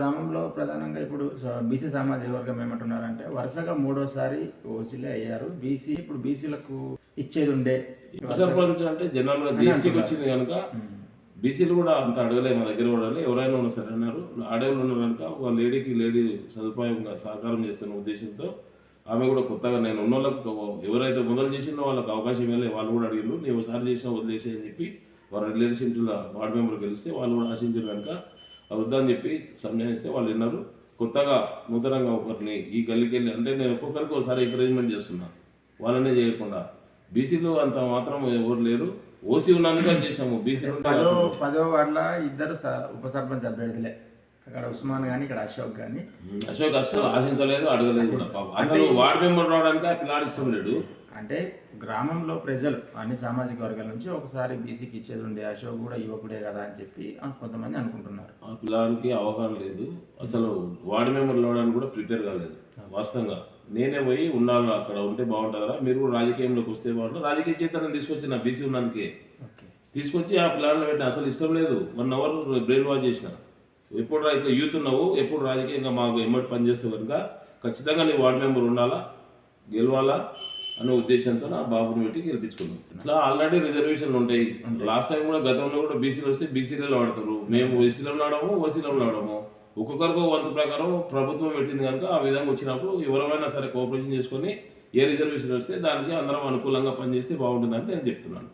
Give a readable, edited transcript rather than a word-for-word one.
గ్రామంలో ప్రధానంగా ఇప్పుడు బీసీ సామాజిక వర్గం ఏమంటున్నారంటే వరుసగా మూడోసారి ఓసీలే అయ్యారు. ఇప్పుడు బీసీలకు ఇచ్చేది ఉండే సర్పంచ్ అంటే జనరల్గా జేసీకి వచ్చింది కనుక బీసీలు కూడా అంత అడగలే, మా దగ్గర కూడా ఎవరైనా ఉన్నా సరే అన్నారు. ఆడవాళ్ళు ఉన్నారు కనుక ఒక లేడీ సదుపాయంగా సహకారం చేస్తున్న ఉద్దేశంతో ఆమె కూడా కొత్తగా నేను ఉన్న వాళ్ళకు ఎవరైతే మొదలు చేసిందో వాళ్ళకి అవకాశం ఇవ్వలే. వాళ్ళు కూడా అడిగారు, నేను ఒకసారి చేసినా వదిలేసే అని చెప్పి వాళ్ళ రిలేషన్షిప్లో వార్డు మెంబర్ గెలిస్తే వాళ్ళు కూడా ఆశించారు కనుక వద్దని చెప్పి సంజాయిస్తే వాళ్ళు విన్నారు. కొత్తగా నూతనంగా ఒకరిని ఈ గల్లీకి వెళ్ళి అంటే నేను ఒక్కొక్కరికి ఒకసారి ఎంకరేజ్మెంట్ చేస్తున్నా, వాళ్ళనే చేయకుండా. బీసీలో అంత మాత్రం ఎవరు లేరు, ఓసీ ఉన్నానుగా చేసాము. బీసీలో 10వ వార్డులో ఇద్దరు ఉప సర్పంచ్ అభ్యర్థులే, అక్కడ ఉస్మాన్ కానీ ఇక్కడ అశోక్ కానీ. అశోక్ అస్సలు ఆశించలేదు, అడగలేదు కూడా. అసలు వార్డు మెంబర్ రావడానికి ఆ పిల్లాడు ఇష్టం లేడు. అంటే గ్రామంలో ప్రజలు అన్ని సామాజిక వర్గాల నుంచి ఒకసారి బీసీకి ఇచ్చేది ఉండే, అశోక్ కూడా యువకుడే కదా అని చెప్పి కొంతమంది అనుకుంటున్నారు. ఆ పిల్లాడికి అవగాహన లేదు, అసలు వార్డు మెంబర్ రావడానికి కూడా ప్రిపేర్ కాలేదు. వాస్తవంగా నేనే పోయి ఉండాలి, అక్కడ ఉంటే బాగుంటుందా, మీరు కూడా రాజకీయంలోకి వస్తే బాగుంటుంది. రాజకీయ చైతన్యం తీసుకొచ్చి నా బీసీ ఉన్నందుకే తీసుకొచ్చి ఆ పిల్లాడిని పెట్టిన. అసలు ఇష్టం లేదు, 1 అవర్ బ్రెయిన్ వాష్ చేసిన. ఎప్పుడు ఇట్లా యూత్ ఉన్నావు, ఎప్పుడు రాజకీయంగా మాకు ఎమ్మటి పనిచేస్తావు కనుక ఖచ్చితంగా నీ వార్డు మెంబర్ ఉండాలా, గెలవాలా అనే ఉద్దేశంతో నా బాబుని పెట్టి గెలిపించుకున్నాం. ఇట్లా ఆల్రెడీ రిజర్వేషన్లు ఉంటాయి. లాస్ట్ టైం కూడా గతంలో కూడా బీసీలు వస్తే బీసీలలో వాడతారు, మేము ఓసీలో ఆడము, ఓసీలో ఆడము. ఒక్కొక్కరికి వంతు ప్రకారం ప్రభుత్వం పెట్టింది కనుక ఆ విధంగా వచ్చినప్పుడు ఎవరైనా సరే కోఆపరేషన్ చేసుకొని ఏ రిజర్వేషన్ వస్తే దానికి అందరం అనుకూలంగా పనిచేస్తే బాగుంటుందని నేను చెప్తున్నాను.